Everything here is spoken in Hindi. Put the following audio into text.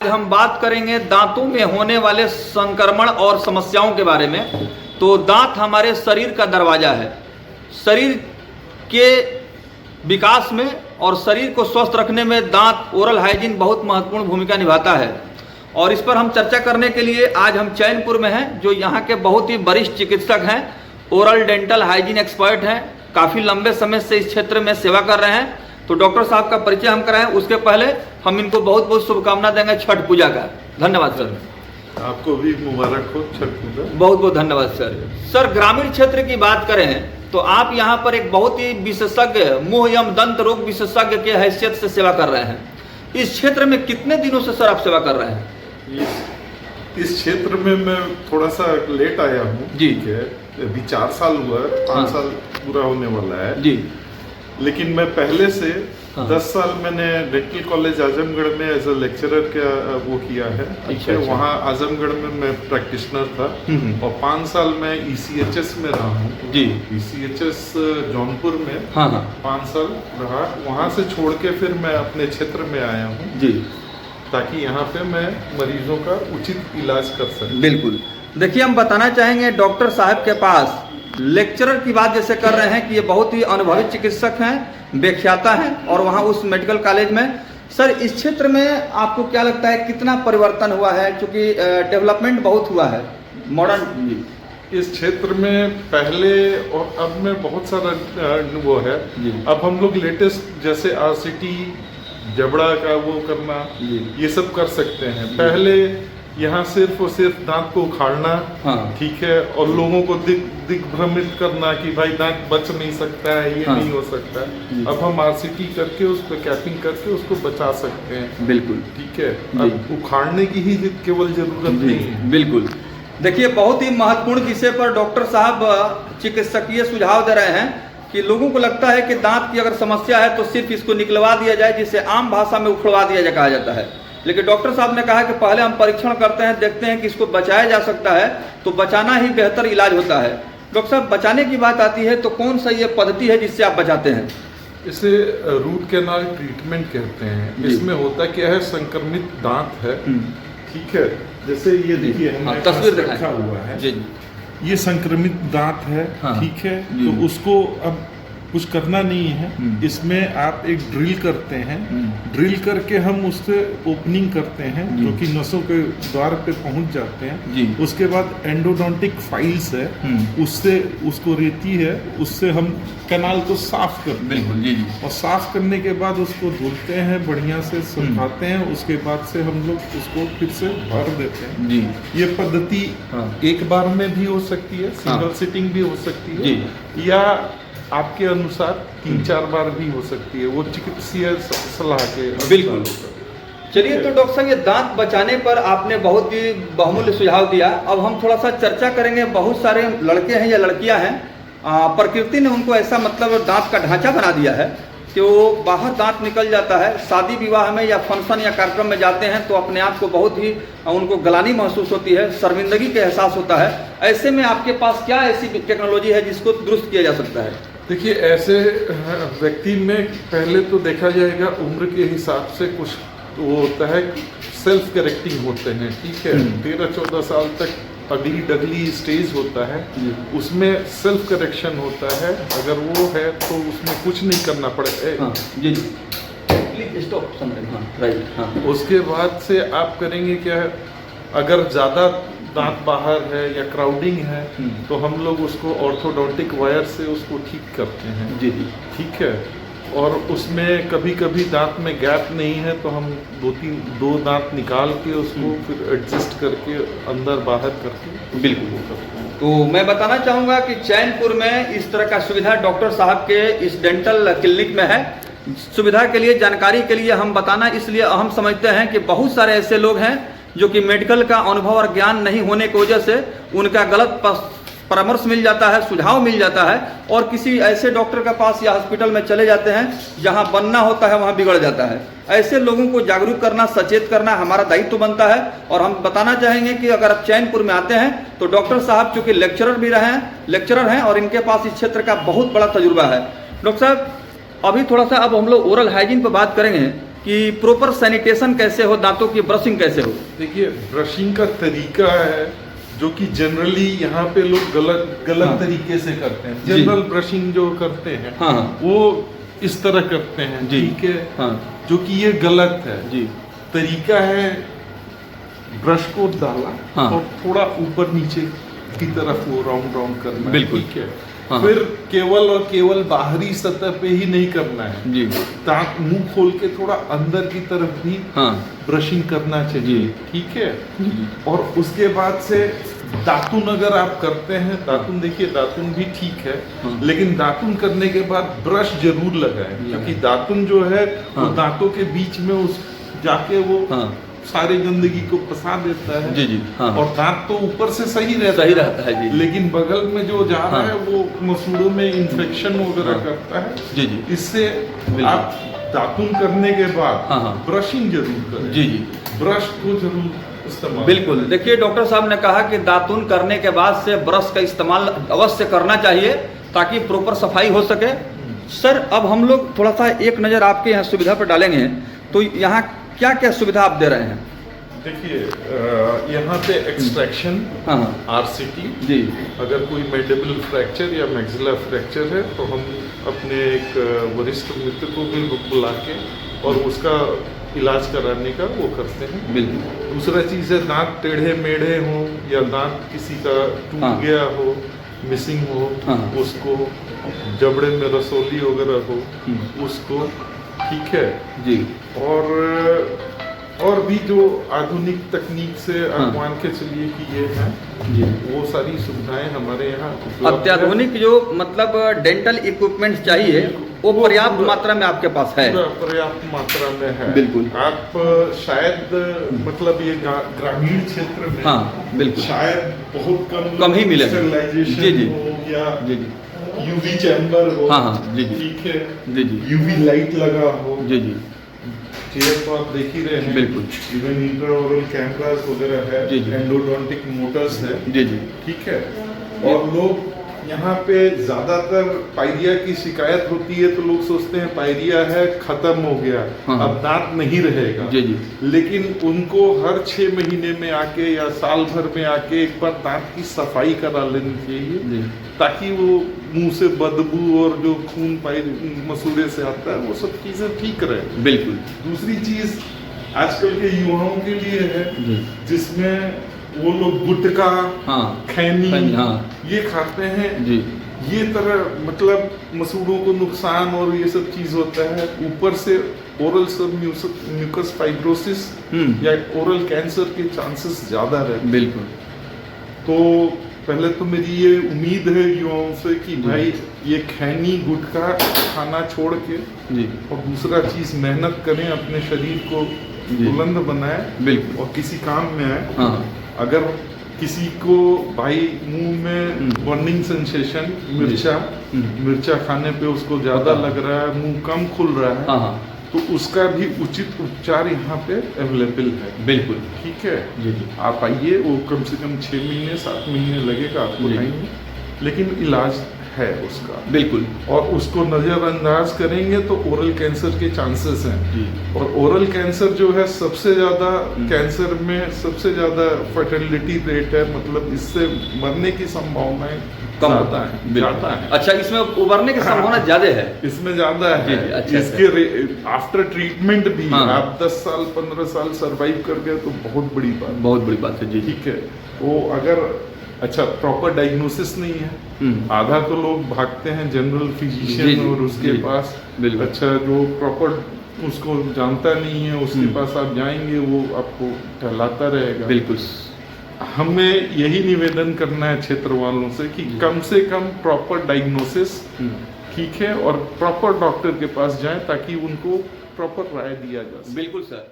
हम बात करेंगे दांतों में होने वाले संक्रमण और समस्याओं के बारे में। तो दांत हमारे शरीर का दरवाजा है। शरीर के विकास में और शरीर को स्वस्थ रखने में दांत ओरल हाइजीन बहुत महत्वपूर्ण भूमिका निभाता है। और इस पर हम चर्चा करने के लिए आज हम चैनपुर में हैं, जो यहाँ के बहुत ही वरिष्ठ चिकित्सक हैं, ओरल डेंटल हाइजीन एक्सपर्ट हैं, काफ़ी लंबे समय से इस क्षेत्र में सेवा कर रहे हैं। तो डॉक्टर साहब का परिचय हम कराएं, उसके पहले हम इनको बहुत बहुत शुभकामना देंगे छठ पूजा का। धन्यवाद सर। आपको भी मुबारक हो छठ पूजा। बहुत बहुत धन्यवाद सर। सर, ग्रामीण क्षेत्र की बात करें तो आप यहाँ पर एक बहुत ही विशेषज्ञ मुंह एवं दंत रोग विशेषज्ञ के हैसियत से सेवा कर रहे हैं। इस क्षेत्र में कितने दिनों से सर आप सेवा कर रहे हैं? इस क्षेत्र में मैं थोड़ा सा लेट आया हूँ जी। अभी 4 साल हुआ है, 5 साल पूरा होने वाला है जी। लेकिन मैं पहले से 10 साल मैंने डेंटल कॉलेज आजमगढ़ में एज अ लेक्चरर का वो किया है। अच्छा। वहाँ आजमगढ़ में मैं प्रैक्टिशनर था और 5 साल मैं ECHS में रहा हूँ जी। ECHS जौनपुर में 5 साल रहा। वहाँ से छोड़ के फिर मैं अपने क्षेत्र में आया हूँ जी, ताकि यहाँ पे मैं मरीजों का उचित इलाज कर सकूं। बिल्कुल। देखिए, हम बताना चाहेंगे डॉक्टर साहब के पास लेक्चरर की बात जैसे कर रहे हैं कि ये बहुत ही अनुभवी चिकित्सक हैं, व्याख्याता हैं, और वहाँ उस मेडिकल कॉलेज में सर इस क्षेत्र में आपको क्या लगता है कितना परिवर्तन हुआ है? क्योंकि डेवलपमेंट बहुत हुआ है मॉडर्न इस क्षेत्र में पहले और अब में बहुत सारा वो है। अब हम लोग लेटेस्ट जैसे RCT जबड़ा का वो करना ये सब कर सकते हैं। पहले यहाँ सिर्फ और सिर्फ दांत को उखाड़ना ठीक है, और लोगों को दिग्भ्रमित करना कि भाई दांत बच नहीं सकता है, ये नहीं हो सकता है। अब हम RCT करके उस पर कैपिंग करके उसको बचा सकते हैं। बिल्कुल ठीक है। अब उखाड़ने की ही केवल जरूरत नहीं है। बिल्कुल। देखिए, बहुत ही महत्वपूर्ण विषय पर डॉक्टर साहब चिकित्सकीय सुझाव दे रहे हैं कि लोगों को लगता है कि दांत की अगर समस्या है तो सिर्फ इसको निकलवा दिया जाए, जिसे आम भाषा में उखड़वा दिया जाए कहा जाता है। लेकिन डॉक्टर साहब ने कहा कि पहले हम परीक्षण करते हैं, देखते हैं कि इसको बचाया जा सकता है, तो बचाना ही बेहतर इलाज होता है। डॉक्टर साहब, बचाने की बात आती है तो कौन सा ये पद्धति है जिससे आप बचाते हैं? इसे रूट कैनाल ट्रीटमेंट कहते हैं। इसमें होता क्या है, संक्रमित दांत है ठीक है, जैसे ये देखिए तस्वीर रखा हुआ है जी। ये संक्रमित दांत है ठीक है। तो उसको अब कुछ करना नहीं है, इसमें आप एक ड्रिल करते हैं। ड्रिल करके हम उससे ओपनिंग करते हैं जो कि नसों के द्वार पे पहुंच जाते हैं। उसके बाद एंडोडोंटिक फाइल्स है, उससे उसको रेती है, उससे हम कैनाल को साफ करते हैं। और साफ करने के बाद उसको धुलते हैं, बढ़िया से सुखाते हैं। उसके बाद से हम लोग उसको फिर से भर देते हैं। ये पद्धति एक बार में भी हो सकती है, सिंगल सिटिंग भी हो सकती है, या आपके अनुसार 3-4 बार भी हो सकती है, वो चिकित्सीय सलाह के। बिल्कुल। चलिए, तो डॉक्टर साहब, ये दांत बचाने पर आपने बहुत ही बहुमूल्य सुझाव दिया। अब हम थोड़ा सा चर्चा करेंगे। बहुत सारे लड़के हैं या लड़कियां हैं, प्रकृति ने उनको ऐसा मतलब दांत का ढांचा बना दिया है कि वो बाहर दांत निकल जाता है। शादी विवाह में या फंक्शन या कार्यक्रम में जाते हैं तो अपने आप को बहुत ही उनको गलानी महसूस होती है, शर्मिंदगी का एहसास होता है। ऐसे में आपके पास क्या ऐसी टेक्नोलॉजी है जिसको दुरुस्त किया जा सकता है? देखिए, ऐसे व्यक्ति में पहले तो देखा जाएगा उम्र के हिसाब से कुछ वो होता है, सेल्फ करेक्टिंग होते हैं ठीक है। 13-14 साल तक अगली डगली स्टेज होता है, उसमें सेल्फ करेक्शन होता है। अगर वो है तो उसमें कुछ नहीं करना पड़ेगा उसके बाद से आप करेंगे क्या, अगर ज़्यादा दांत बाहर है या क्राउडिंग है तो हम लोग उसको ऑर्थोडोंटिक वायर से उसको ठीक करते हैं जी ठीक है। और उसमें कभी कभी दांत में गैप नहीं है तो हम 2 दांत निकाल के उसको फिर एडजस्ट करके अंदर बाहर करके बिल्कुल करते हैं। तो मैं बताना चाहूँगा कि चैनपुर में इस तरह का सुविधा डॉक्टर साहब के इस डेंटल क्लिनिक में है। सुविधा के लिए, जानकारी के लिए हम बताना इसलिए अहम समझते हैं कि बहुत सारे ऐसे लोग हैं जो कि मेडिकल का अनुभव और ज्ञान नहीं होने की वजह से उनका गलत परामर्श मिल जाता है, सुझाव मिल जाता है, और किसी ऐसे डॉक्टर के पास या हॉस्पिटल में चले जाते हैं जहां बनना होता है वहां बिगड़ जाता है। ऐसे लोगों को जागरूक करना, सचेत करना हमारा दायित्व बनता है। और हम बताना चाहेंगे कि अगर आप चैनपुर में आते हैं तो डॉक्टर साहब चूँकि लेक्चरर हैं और इनके पास इस क्षेत्र का बहुत बड़ा तजुर्बा है। डॉक्टर साहब, अभी थोड़ा सा अब हम लोग ओरल हाइजीन पर बात करेंगे कि प्रॉपर सैनिटेशन कैसे हो, दांतों की ब्रशिंग कैसे हो? देखिए, ब्रशिंग का तरीका है जो कि जनरली यहाँ पे लोग गलत हाँ। तरीके से करते हैं। जी। जनरल ब्रशिंग जो करते हैं हाँ। वो इस तरह करते हैं, जी। ठीक है, हाँ। जो कि ये गलत है। जी। तरीका है ब्रश को डाला हाँ। और थोड़ा ऊपर नीचे की तरफ वो राउंड राउंड करना है, बिल्कुल। ठीक है। हाँ। फिर केवल और केवल बाहरी सतह पे ही नहीं करना है, जी। दांत मुंह खोल के थोड़ा अंदर की तरफ भी हाँ। ब्रशिंग करना चाहिए, जी। ठीक है। जी। और उसके बाद से दातुन अगर आप करते हैं, दातुन देखिए, दातुन भी ठीक है, हाँ। लेकिन दातुन करने के बाद ब्रश जरूर लगाएं, क्योंकि दातुन जो है वो हाँ। दांतों के बीच में उस जाके वो हाँ। सारे गंदगी को फंसा देता है। जी जी। हाँ। और दांत तो ऊपर से सही रहता है जी। लेकिन बगल में जो जा रहा हाँ। है वो मसूड़ों में इन्फेक्शन वगैरह हाँ। करता है। जी जी। इससे बिल्कुल। आप दातुन करने के बाद हाँ, हाँ। ब्रशिंग जरूर करें। जी जी। ब्रश को जरूर इस्तेमाल बिल्कुल। देखिए, डॉक्टर साहब ने कहा कि दातुन करने के बाद से ब्रश का इस्तेमाल अवश्य करना चाहिए ताकि प्रॉपर सफाई हो सके। सर, अब हम लोग थोड़ा सा एक नज़र आपके यहाँ सुविधा पर डालेंगे, तो यहाँ क्या क्या सुविधा आप दे रहे हैं? देखिए, यहाँ पे एक्सट्रैक्शन, हाँ हाँ। आरसीटी, जी। अगर कोई मैंडिबल फ्रैक्चर या मैक्सिलर फ्रैक्चर है तो हम अपने एक वरिष्ठ मित्र को भी बुला के और उसका इलाज कराने का वो करते हैं। बिल्कुल। दूसरा चीज़ है, दांत टेढ़े मेढ़े हों या दांत किसी का टूट हाँ। गया हो, मिसिंग हो, हाँ। उसको, जबड़े में रसोली वगैरह हो उसको, ठीक है जी। और भी जो आधुनिक तकनीक से हाँ। आप मान के चलिए कि ये है जी। वो सारी सुविधाएं हमारे यहाँ उपलब्ध है। अत्याधुनिक जो मतलब डेंटल इक्विपमेंट चाहिए वो पर्याप्त मात्रा में आपके पास है? पूरा पर्याप्त मात्रा में है। बिल्कुल। आप शायद मतलब ये ग्रामीण क्षेत्र में, हाँ, बिल्कुल, शायद बहुत कम ही मिले। स्टरलाइजेशन जी जी। हो या जी जी। यूवी चैम्बर हो, हाँ हाँ। जी जी। ठीक है, जी जी। यूवी लाइट लगा हो। जी जी। चेयर तो आप देख ही रहे हैं। बिल्कुल। इवन इंट्राओरल कैमरास वगैरह है, जी जी। एंडोडोंटिक मोटर्स है, जी जी। ठीक है। और लोग यहाँ पे ज्यादातर पायरिया की शिकायत होती है तो लोग सोचते हैं पायरिया है, खत्म हो गया, हाँ। अब दांत नहीं रहेगा। जी जी। लेकिन उनको हर 6 महीने में आके या साल भर में आके एक बार दांत की सफाई करा लेनी चाहिए, जी। ताकि वो मुंह से बदबू और जो खून मसूड़े से आता है वो सब चीजें ठीक रहे। बिल्कुल। दूसरी चीज आजकल के युवाओं के लिए है, जी। जिसमें वो लोग गुटखा, हाँ। खैनी, हाँ। ये खाते हैं। जी। ये तरह मतलब मसूड़ों को नुकसान और ये सब चीज होता है। ऊपर से ओरल सब म्यूकस फाइब्रोसिस या ओरल कैंसर के चांसेस ज्यादा रहते हैं। बिल्कुल। तो पहले तो मेरी ये उम्मीद है युवाओं से कि भाई ये खैनी गुटखा खाना छोड़ के जी। और दूसरा चीज मेहनत करें, अपने शरीर को बुलंद बनाए, बिल्कुल, और किसी काम में आए। हाँ। अगर किसी को भाई मुंह में बर्निंग सेंसेशन, मिर्चा खाने पे उसको ज्यादा लग रहा है, मुंह कम खुल रहा है, हाँ। तो उसका भी उचित उपचार यहाँ पे अवेलेबल है। बिल्कुल। ठीक है जी जी। आप आइए, वो कम से कम 6 महीने 7 महीने लगेगा आपको जी। टाइम, लेकिन इलाज है उसका। बिल्कुल। और उसको नजरअंदाज करेंगे तो ओरल कैंसर के चांसेस हैं। जी। और ओरल कैंसर जो है सबसे ज्यादा कैंसर में सबसे ज्यादा फर्टिलिटी रेट है, मतलब इससे मरने की संभावनाएं कम ज्यादा है, ज्यादा है। अच्छा, इसमें उबरने की संभावना ज्यादा है? इसमें ज्यादा जी, है। जी, अच्छा, इसके आफ्टर ट्रीटमेंट भी हाँ। आप 10 साल 15 साल सरवाइव कर गए तो बहुत बड़ी बात, बहुत बड़ी बात है। जी। ठीक है। वो अगर अच्छा प्रॉपर डायग्नोसिस नहीं है, आधा तो लोग भागते हैं जनरल जी, फिजिशियन जी, और उसके जी, पास। बिल्कुल। अच्छा, जो प्रॉपर उसको जानता नहीं है उसके पास आप जाएंगे, वो आपको टहलाता रहेगा। बिल्कुल। हमें यही निवेदन करना है क्षेत्र वालों से कम प्रॉपर डायग्नोसिस, ठीक है, और प्रॉपर डॉक्टर के पास जाएं ताकि उनको प्रॉपर राय दिया जा सके। बिल्कुल सर।